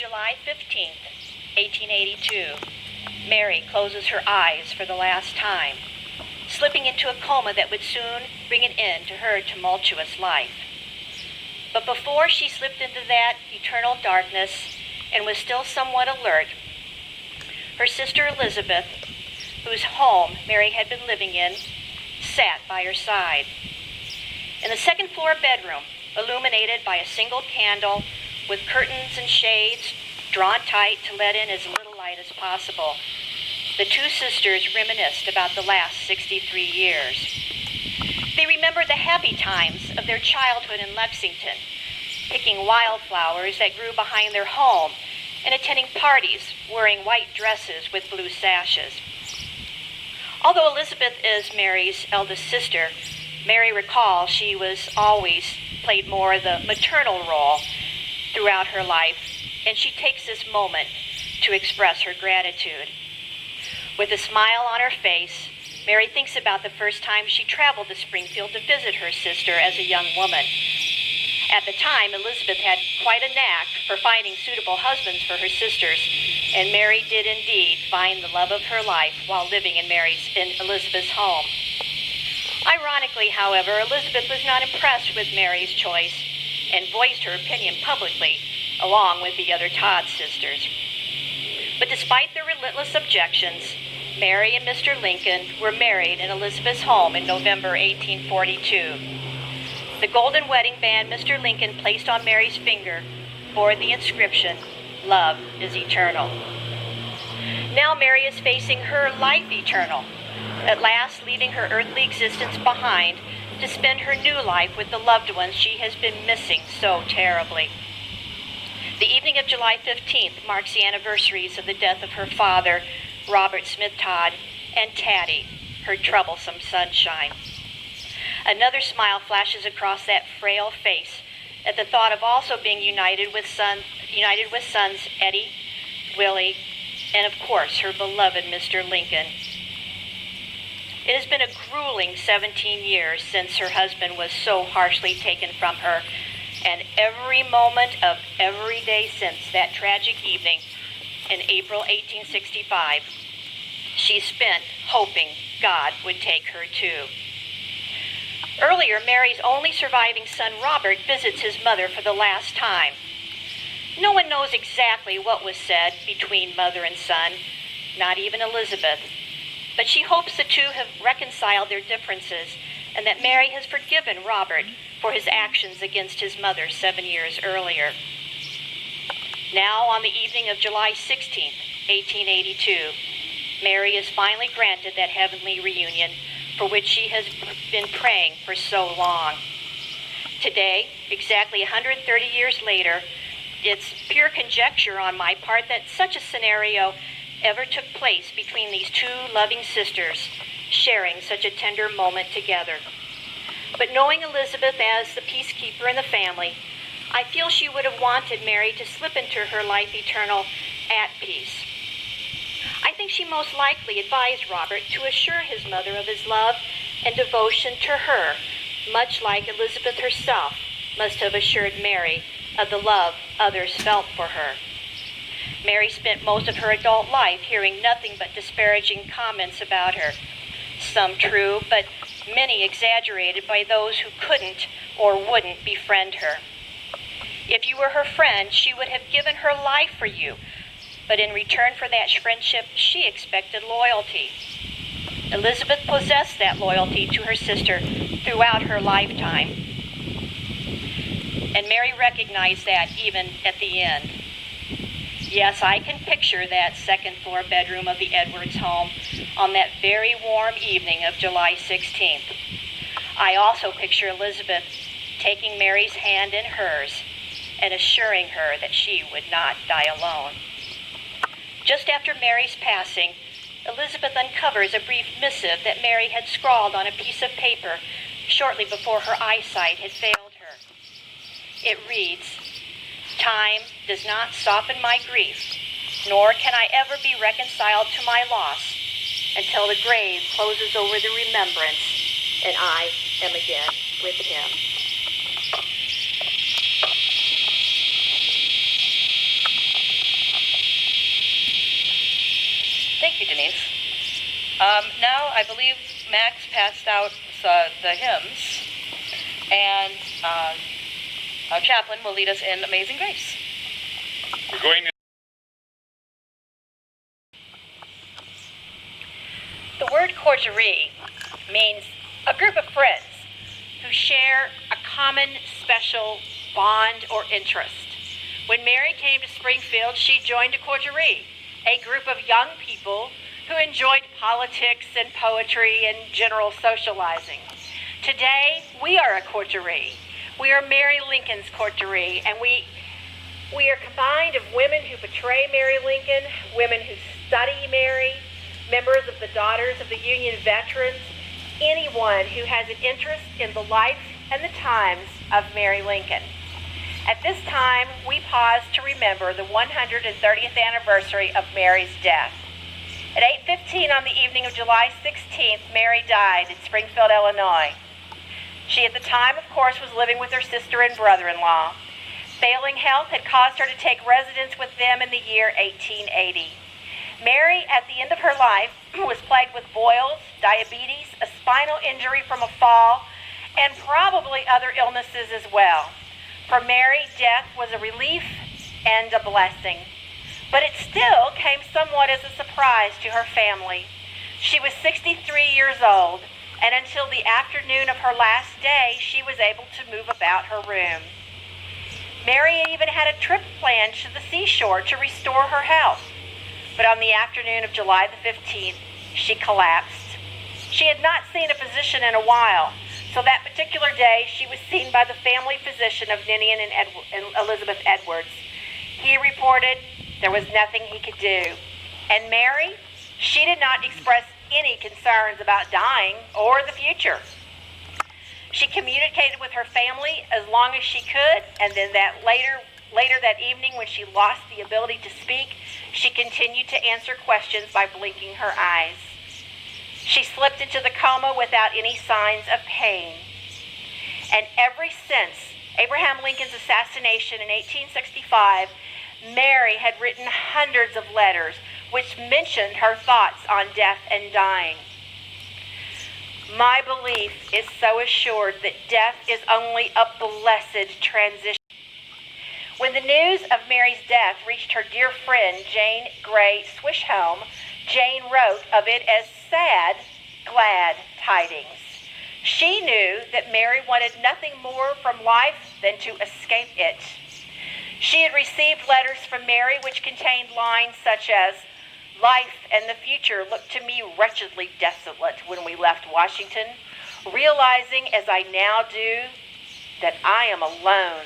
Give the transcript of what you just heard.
July 15th, 1882, Mary closes her eyes for the last time, slipping into a coma that would soon bring an end to her tumultuous life. But before she slipped into that eternal darkness and was still somewhat alert, her sister Elizabeth, whose home Mary had been living in, sat by her side. In the second floor bedroom, illuminated by a single candle with curtains and shades drawn tight to let in as little light as possible, the two sisters reminisced about the last 63 years. They remembered the happy times of their childhood in Lexington, picking wildflowers that grew behind their home and attending parties wearing white dresses with blue sashes. Although Elizabeth is Mary's eldest sister, Mary recalls she was always played more the maternal role throughout her life, and she takes this moment to express her gratitude. With a smile on her face, Mary thinks about the first time she traveled to Springfield to visit her sister as a young woman. At the time, Elizabeth had quite a knack for finding suitable husbands for her sisters, and Mary did indeed find the love of her life while living in Elizabeth's home. Ironically, however, Elizabeth was not impressed with Mary's choice and voiced her opinion publicly, along with the other Todd sisters. But despite their relentless objections, Mary and Mr. Lincoln were married in Elizabeth's home in November 1842. The golden wedding band Mr. Lincoln placed on Mary's finger bore the inscription, "Love is eternal." Now Mary is facing her life eternal, at last leaving her earthly existence behind to spend her new life with the loved ones she has been missing so terribly. The evening of July 15th marks the anniversaries of the death of her father, Robert Smith Todd, and Tatty, her troublesome sunshine. Another smile flashes across that frail face at the thought of also being united with sons Eddie, Willie, and of course her beloved Mr. Lincoln. It has been a grueling 17 years since her husband was so harshly taken from her, and every moment of every day since that tragic evening in April 1865, she spent hoping God would take her too. Earlier, Mary's only surviving son, Robert, visits his mother for the last time. No one knows exactly what was said between mother and son, not even Elizabeth. But she hopes the two have reconciled their differences and that Mary has forgiven Robert for his actions against his mother 7 years earlier. Now, on the evening of July 16th, 1882, Mary is finally granted that heavenly reunion for which she has been praying for so long. Today, exactly 130 years later, it's pure conjecture on my part that such a scenario ever took place between these two loving sisters sharing such a tender moment together. But knowing Elizabeth as the peacekeeper in the family, I feel she would have wanted Mary to slip into her life eternal at peace. I think she most likely advised Robert to assure his mother of his love and devotion to her, much like Elizabeth herself must have assured Mary of the love others felt for her. Mary spent most of her adult life hearing nothing but disparaging comments about her, some true, but many exaggerated by those who couldn't or wouldn't befriend her. If you were her friend, she would have given her life for you, but in return for that friendship, she expected loyalty. Elizabeth possessed that loyalty to her sister throughout her lifetime, and Mary recognized that even at the end. Yes, I can picture that second floor bedroom of the Edwards home on that very warm evening of July 16th. I also picture Elizabeth taking Mary's hand in hers and assuring her that she would not die alone. Just after Mary's passing, Elizabeth uncovers a brief missive that Mary had scrawled on a piece of paper shortly before her eyesight had failed her. It reads, "Time does not soften my grief, nor can I ever be reconciled to my loss until the grave closes over the remembrance and I am again with him." Thank you, Denise. Now I believe Max passed out the hymns, and our chaplain will lead us in Amazing Grace. We're going to... The word coterie means a group of friends who share a common special bond or interest. When Mary came to Springfield, she joined a coterie, a group of young people who enjoyed politics and poetry and general socializing. Today, we are a coterie. We are Mary Lincoln's coterie, and we are combined of women who portray Mary Lincoln, women who study Mary, members of the Daughters of the Union Veterans, anyone who has an interest in the life and the times of Mary Lincoln. At this time, we pause to remember the 130th anniversary of Mary's death. At 8:15 on the evening of July 16th, Mary died in Springfield, Illinois. She, at the time, of course, was living with her sister and brother-in-law. Failing health had caused her to take residence with them in the year 1880. Mary, at the end of her life, was plagued with boils, diabetes, a spinal injury from a fall, and probably other illnesses as well. For Mary, death was a relief and a blessing. But it still came somewhat as a surprise to her family. She was 63 years old, and until the afternoon of her last day, she was able to move about her room. Mary even had a trip planned to the seashore to restore her health. But on the afternoon of July the 15th, she collapsed. She had not seen a physician in a while, so that particular day she was seen by the family physician of Ninian and Elizabeth Edwards. He reported there was nothing he could do. And Mary, she did not express any concerns about dying or the future. She communicated with her family as long as she could, and then later that evening, when she lost the ability to speak, she continued to answer questions by blinking her eyes. She slipped into the coma without any signs of pain. And ever since Abraham Lincoln's assassination in 1865, Mary had written hundreds of letters which mentioned her thoughts on death and dying. My belief is so assured that death is only a blessed transition. When the news of Mary's death reached her dear friend Jane Grey Swishhelm, Jane wrote of it as sad, glad tidings. She knew that Mary wanted nothing more from life than to escape it. She had received letters from Mary which contained lines such as, "Life and the future looked to me wretchedly desolate when we left Washington, realizing as I now do that I am alone